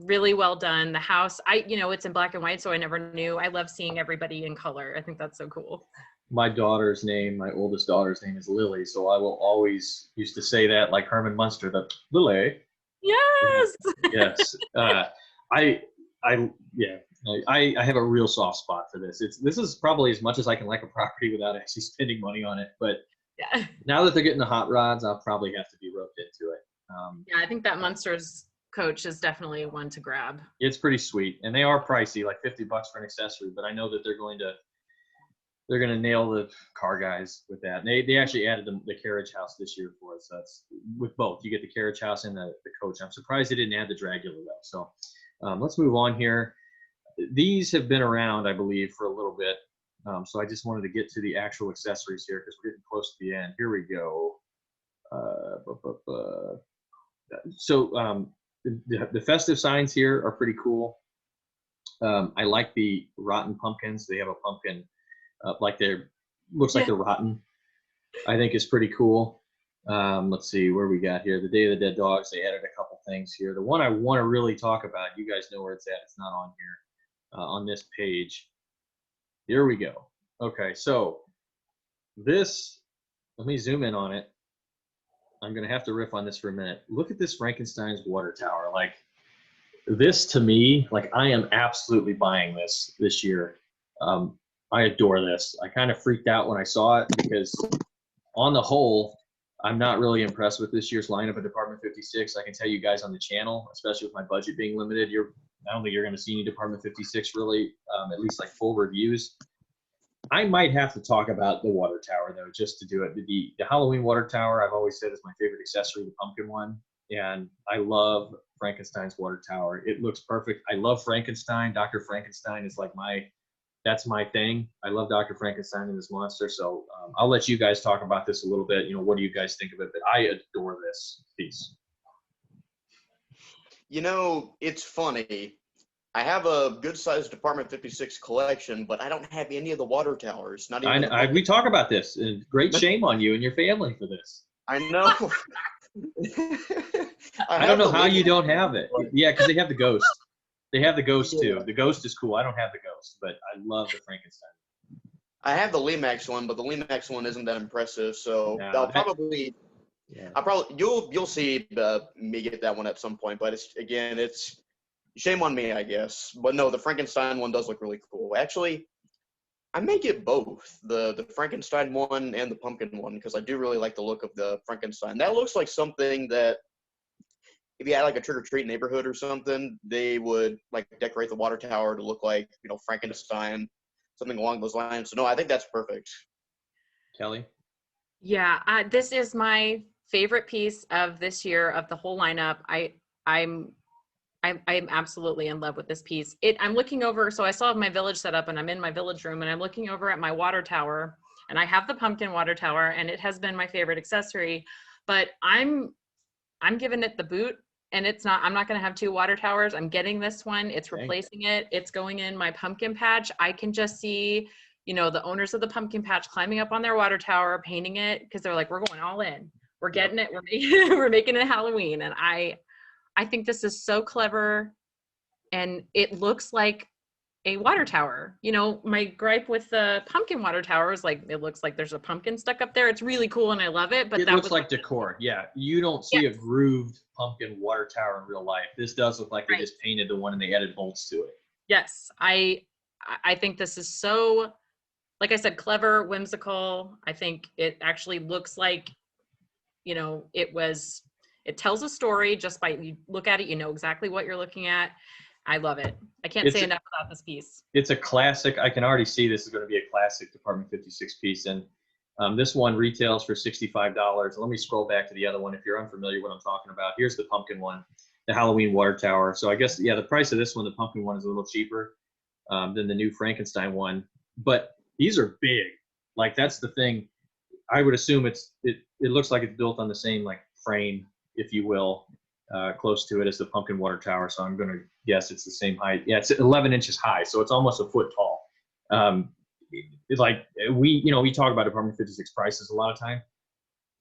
Really well done. The house, it's in black and white, so I never knew. I love seeing everybody in color. I think that's so cool. My oldest daughter's name is Lily, so I will always used to say that like Herman Munster, the Lily. Yes. Yes. I yeah. I have a real soft spot for this. This is probably as much as I can like a property without actually spending money on it. But Yeah. now that they're getting the hot rods, I'll probably have to be roped into it. Yeah, I think that Munster's coach is definitely one to grab. It's pretty sweet, and they are pricey, like $50 for an accessory. But I know that they're going to nail the car guys with that. And they actually added the carriage house this year for us. So that's with both. You get the carriage house and the coach. I'm surprised they didn't add the Dragula though. So let's move on here. These have been around, I believe, for a little bit. So I just wanted to get to the actual accessories here because we're getting close to the end. Here we go. So the festive signs here are pretty cool. I like the rotten pumpkins. They have a pumpkin like looks like they're rotten. I think is pretty cool. Let's see where we got here. The Day of the Dead Dogs. They added a couple things here. The one I want to really talk about, you guys know where it's at. It's not on here on this page. Here we go. Okay, so this. Let me zoom in on it. I'm gonna have to riff on this for a minute. Look at this Frankenstein's water tower. Like this to me, like I am absolutely buying this year. I adore this. I kind of freaked out when I saw it because on the whole, I'm not really impressed with this year's lineup at Department 56. I can tell you guys on the channel, especially with my budget being limited, I don't think you're going to see any Department 56 really, at least like full reviews. I might have to talk about the water tower though, just to do it. The Halloween water tower, I've always said is my favorite accessory, the pumpkin one. And I love Frankenstein's water tower. It looks perfect. I love Frankenstein. Dr. Frankenstein is like that's my thing. I love Dr. Frankenstein and this monster. So I'll let you guys talk about this a little bit. What do you guys think of it? But I adore this piece. It's funny. I have a good-sized Department 56 collection, but I don't have any of the water towers. Not even. We talk about this. And great shame on you and your family for this. I know. I don't know how you don't have it. Yeah, because they have the ghost. They have the ghost too. The ghost is cool. I don't have the ghost, but I love the Frankenstein. I have the Lemax one, but the Lemax one isn't that impressive. So you'll see me get that one at some point. But it's shame on me, I guess. But no, the Frankenstein one does look really cool. Actually, I may get both the Frankenstein one and the pumpkin one because I do really like the look of the Frankenstein. That looks like something that if you had like a trick-or-treat neighborhood or something, they would like decorate the water tower to look like, Frankenstein, something along those lines. So no, I think that's perfect. Kelly? Yeah, this is my favorite piece of this year of the whole lineup. I'm absolutely in love with this piece. I'm looking over, so I still have my village set up and I'm in my village room and I'm looking over at my water tower and I have the pumpkin water tower and it has been my favorite accessory, but I'm giving it the boot. And I'm not going to have two water towers. I'm getting this one. It's replacing it. It's going in my pumpkin patch. I can just see, the owners of the pumpkin patch climbing up on their water tower, painting it because they're like, we're going all in. We're getting it. We're making it Halloween. And I think this is so clever. And it looks like a water tower. My gripe with the pumpkin water tower is like, it looks like there's a pumpkin stuck up there. It's really cool and I love it. But it looks like decor. Yeah. You don't see a grooved pumpkin water tower in real life. This does look like they just painted the one and they added bolts to it. Yes. I think this is so, like I said, clever, whimsical. I think it actually looks like, it tells a story just by you look at it, exactly what you're looking at. I love it. I can't say enough about this piece. It's a classic. I can already see this is going to be a classic Department 56 piece. And this one retails for $65. Let me scroll back to the other one if you're unfamiliar with what I'm talking about. Here's the pumpkin one, the Halloween water tower. So I guess, the price of this one, the pumpkin one, is a little cheaper than the new Frankenstein one. But these are big. Like, that's the thing. I would assume it looks like it's built on the same, like, frame, if you will, close to it as the pumpkin water tower. So I'm going to guess it's the same height. Yeah, it's 11 inches high, so it's almost a foot tall. It's like we talk about Department 56 prices a lot of time.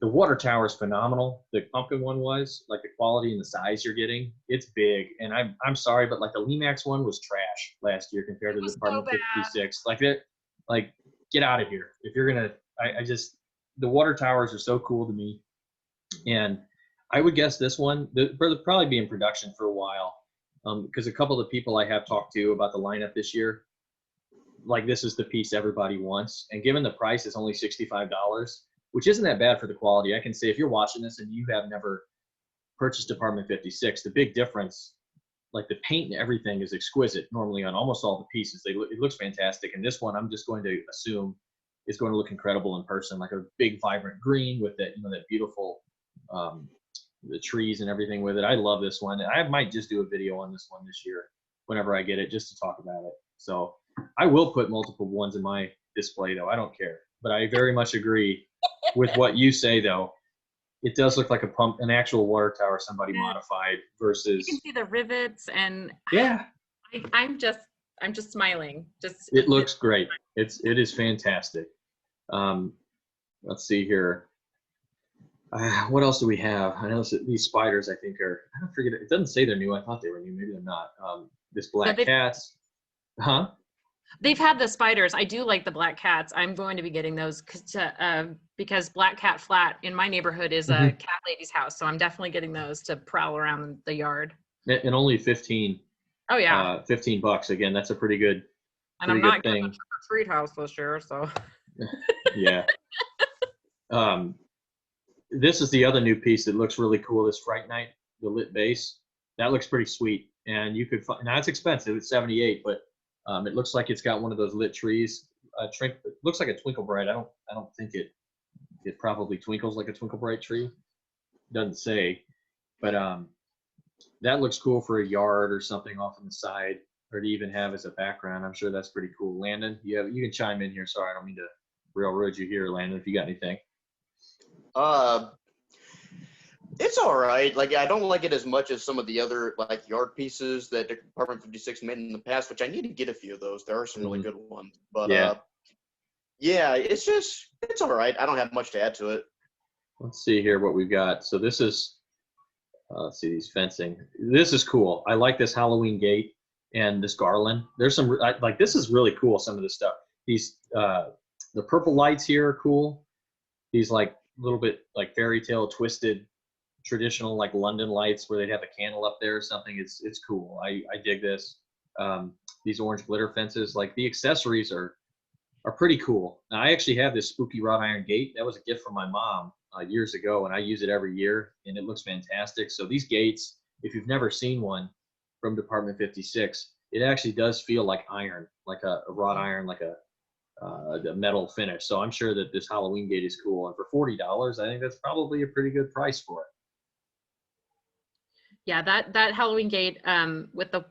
The water tower is phenomenal. The pumpkin one was, like, the quality and the size you're getting, it's big. And I'm sorry, but like the Lemax one was trash last year compared to the Department 56. Like that, like, get out of here. If you're gonna, I just, the water towers are so cool to me. And I would guess this one, they'll probably be in production for a while. Because a couple of the people I have talked to about the lineup this year, like, this is the piece everybody wants. And given the price is only $65, which isn't that bad for the quality. I can say if you're watching this and you have never purchased Department 56, the big difference, like the paint and everything is exquisite normally on almost all the pieces. It looks fantastic. And this one, I'm just going to assume is going to look incredible in person, like a big vibrant green with that, that beautiful, the trees and everything with it. I love this one. I might just do a video on this one this year whenever I get it, just to talk about it. So I will put multiple ones in my display though. I don't care, but I very much agree with what you say though. It does look like an actual water tower somebody modified versus. You can see the rivets and yeah. I'm just smiling. It looks great. It is fantastic. Let's see here. What else do we have? I know these spiders, I think, I don't forget. It doesn't say they're new. I thought they were new. Maybe they're not. This black cats. Huh? They've had the spiders. I do like the black cats. I'm going to be getting those because Black Cat Flat in my neighborhood is a cat lady's house. So I'm definitely getting those to prowl around the yard. And only 15. Oh yeah. $15. Again, that's a pretty good. And I'm not getting a trick-or-treat house this year, so. Yeah. This is the other new piece that looks really cool. This Fright Night, the lit base, that looks pretty sweet. And you could find, now it's expensive. It's $78, but it looks like it's got one of those lit trees. It looks like a Twinkle Bright. I don't think it probably twinkles like a Twinkle Bright tree. Doesn't say, but that looks cool for a yard or something off on the side, or to even have as a background. I'm sure that's pretty cool. Landon, you can chime in here. Sorry, I don't mean to railroad you here, Landon, if you got anything. It's all right. Like, I don't like it as much as some of the other like yard pieces that Department 56 made in the past, which I need to get a few of those. There are some really good ones, but yeah, it's all right. I don't have much to add to it. Let's see here what we've got. So this is, let's see, these fencing. This is cool. I like this Halloween gate and this garland. There's some, like, this is really cool, some of this stuff. These, the purple lights here are cool. These, like, little bit like fairy tale twisted traditional like London lights where they'd have a candle up there or something. It's cool. I dig this. These orange glitter fences, like the accessories are pretty cool. Now, I actually have this spooky wrought iron gate. That was a gift from my mom years ago, and I use it every year, and it looks fantastic. So these gates, if you've never seen one from Department 56, it actually does feel like iron, like a wrought iron, like a metal finish. So I'm sure that this Halloween gate is cool. And for $40, I think that's probably a pretty good price for it. Yeah, that Halloween gate with the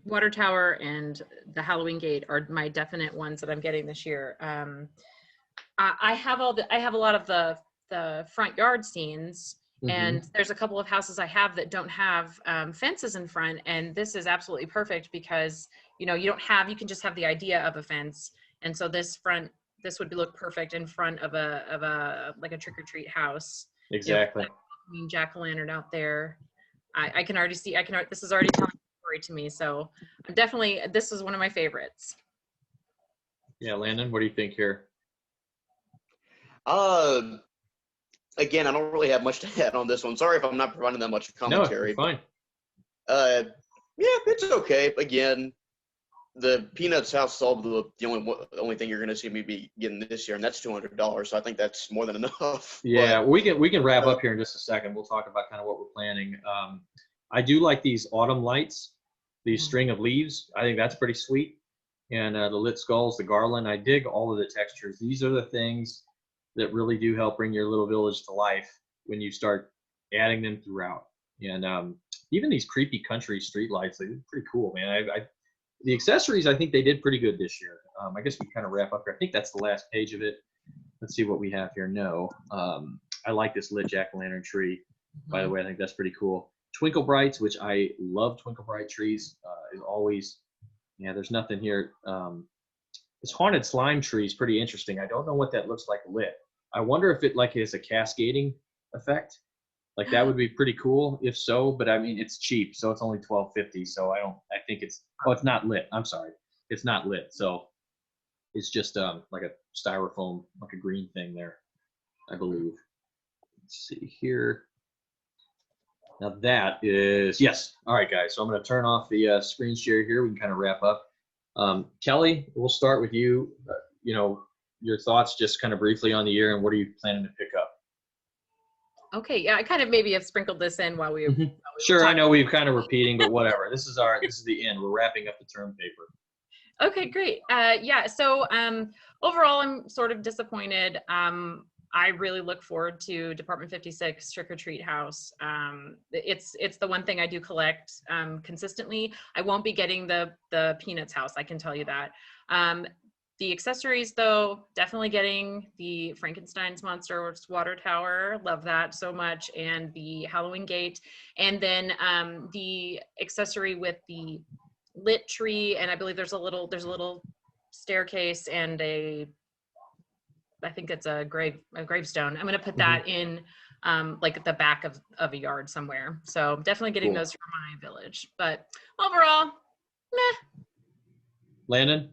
water tower and the Halloween gate are my definite ones that I'm getting this year. I have a lot of the front yard scenes, and there's a couple of houses I have that don't have fences in front, and this is absolutely perfect because you can just have the idea of a fence, and so this would look perfect in front of a like a trick-or-treat house. Exactly. Jack-o'-lantern out there. I can already see. This is already telling a story to me. So I'm definitely, this is one of my favorites. Yeah, Landon, what do you think here? Again, I don't really have much to add on this one. Sorry if I'm not providing that much commentary. No, fine. Yeah, it's okay. Again, the Peanuts house is the only thing you're going to see me be getting this year, and that's $200. So I think that's more than enough. Yeah, we can wrap up here in just a second. We'll talk about kind of what we're planning. I do like these autumn lights, these string of leaves. I think that's pretty sweet. And the lit skulls, the garland. I dig all of the textures. These are the things that really do help bring your little village to life when you start adding them throughout. And even these creepy country street lights, they're pretty cool, man. The accessories, I think they did pretty good this year. I guess we kind of wrap up here. I think that's the last page of it. Let's see what we have here. No. I like this lit jack-o'-lantern tree. By the way, I think that's pretty cool. Twinkle Brights, which I love Twinkle Bright trees, is always, there's nothing here. This haunted slime tree is pretty interesting. I don't know what that looks like lit. I wonder if it like has a cascading effect. Like that would be pretty cool if so, but I mean it's cheap, so it's only $12.50. So I think it's it's not lit. I'm sorry. It's not lit. So it's just like a styrofoam, like a green thing there, I believe. Let's see here. Now that is, yes. All right, guys. So I'm going to turn off the screen share here. We can kind of wrap up. Kelly, we'll start with you. Your thoughts just kind of briefly on the year and what are you planning to pick up? Okay, yeah, I kind of maybe have sprinkled this in while we were Sure, I know we've kind of repeating, but whatever. This is the end. We're wrapping up the term paper. Okay, great. Yeah, so overall, I'm sort of disappointed. I really look forward to Department 56 Trick or Treat House. It's the one thing I do collect consistently. I won't be getting the Peanuts house, I can tell you that. The accessories, though, definitely getting the Frankenstein's Monster Water Tower. Love that so much. And the Halloween Gate. And then the accessory with the lit tree. And I believe there's a little staircase and I think it's a gravestone. I'm going to put that in like at the back of a yard somewhere. So definitely getting those for my village. But overall, meh. Landon?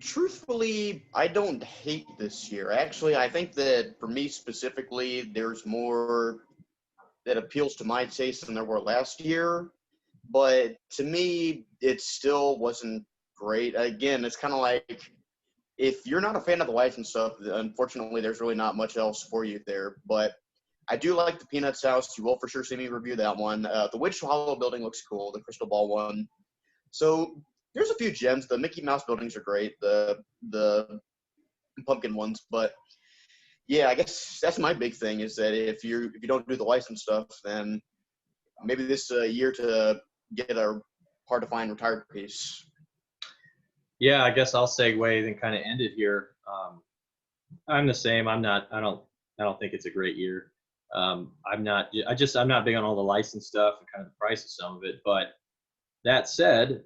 Truthfully, I don't hate this year. Actually, I think that for me specifically, there's more that appeals to my taste than there were last year. But to me, it still wasn't great. Again, it's kind of like if you're not a fan of the lights and stuff, unfortunately, there's really not much else for you there. But I do like the Peanuts house. You will for sure see me review that one. The Witch Hollow building looks cool, the Crystal Ball one. So there's a few gems. The Mickey Mouse buildings are great, the pumpkin ones. But yeah, I guess that's my big thing is that if you don't do the license stuff, then maybe this is a year to get a hard to find retired piece. Yeah, I guess I'll segue and kind of end it here. I'm the same. I don't think it's a great year. I'm not big on all the license stuff and kind of the price of some of it. But that said,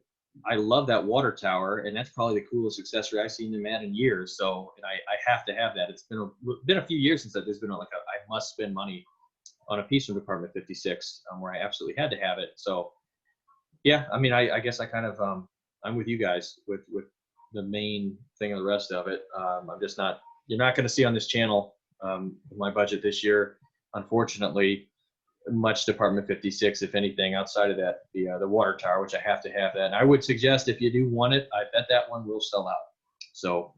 I love that water tower, and that's probably the coolest accessory I've seen them add in years. So, and I have to have that. It's been a few years since there's been I must spend money on a piece from Department 56 where I absolutely had to have it. So, yeah, I mean, I guess I kind of I'm with you guys with the main thing of the rest of it. I'm just not. You're not going to see on this channel my budget this year, unfortunately. Much Department 56, if anything, outside of that, the water tower, which I have to have that. And I would suggest if you do want it, I bet that one will sell out. So,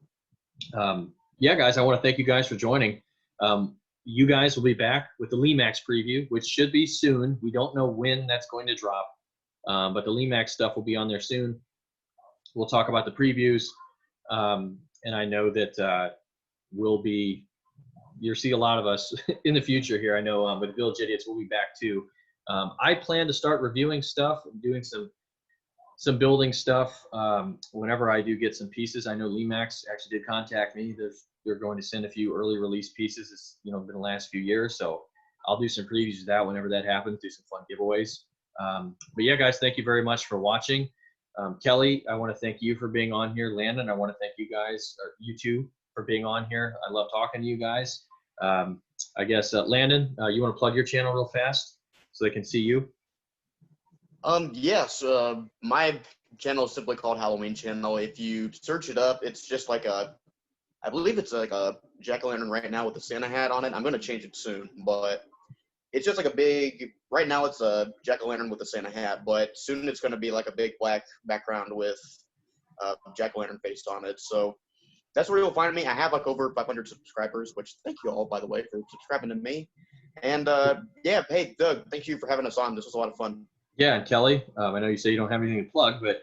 yeah, guys, I want to thank you guys for joining. You guys will be back with the Limax preview, which should be soon. We don't know when that's going to drop, but the Limax stuff will be on there soon. We'll talk about the previews, and I know that you'll see a lot of us in the future here. I know with Village Idiots, we'll be back too. I plan to start reviewing stuff and doing some building stuff whenever I do get some pieces. I know Limax actually did contact me. They're going to send a few early release pieces. It's been the last few years, so I'll do some previews of that whenever that happens. Do some fun giveaways. But yeah, guys, thank you very much for watching. Kelly, I want to thank you for being on here. Landon, I want to thank you guys, or you two, for being on here. I love talking to you guys. I guess Landon, you want to plug your channel real fast so they can see you? Yes. My channel is simply called Halloween Channel. If you search it up, it's just like I believe it's like a jack-o'-lantern right now with a Santa hat on it. I'm going to change it soon, but it's just like right now it's a jack-o'-lantern with a Santa hat, but soon it's going to be like a big black background with jack-o'-lantern face on it. So that's where you'll find me. I have like over 500 subscribers, which thank you all, by the way, for subscribing to me. And yeah, hey, Doug, thank you for having us on. This was a lot of fun. Yeah, and Kelly, I know you say you don't have anything to plug, but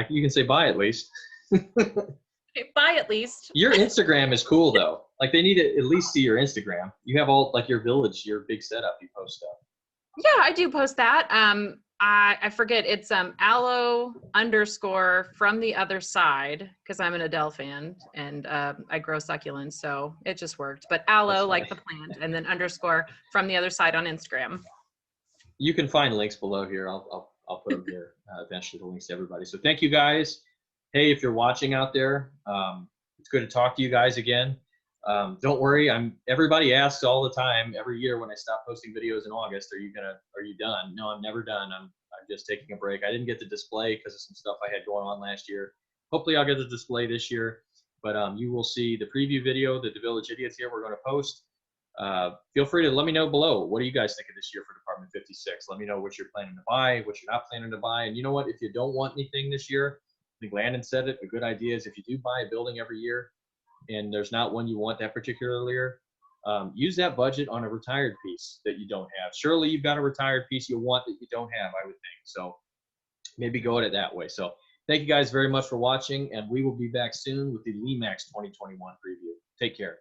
you can say bye at least. Okay, bye at least. Your Instagram is cool though. Like they need to at least see your Instagram. You have all like your village, your big setup. You post stuff. Yeah, I do post that. I forget it's aloe _ from the other side because I'm an Adele fan and I grow succulents, so it just worked. But aloe like the plant, and then _ from the other side on Instagram. You can find links below here. I'll put them here eventually. The links to everybody. So thank you guys. Hey, if you're watching out there, It's good to talk to you guys again. Don't worry, everybody asks all the time every year when I stop posting videos in August, are you done? No, I'm never done. I'm just taking a break. I didn't get the display because of some stuff I had going on last year. Hopefully I'll get the display this year, but you will see the preview video that the Village Idiots here we're going to post. Feel free to let me know below. What do you guys think of this year for Department 56? Let me know what you're planning to buy, what you're not planning to buy. And you know what? If you don't want anything this year, I think Landon said it, a good idea is if you do buy a building every year and there's not one you want that particular year, use that budget on a retired piece that you don't have. Surely you've got a retired piece you want that you don't have, I would think. So maybe go at it that way. So thank you guys very much for watching, and we will be back soon with the LEMAX 2021 preview. Take care.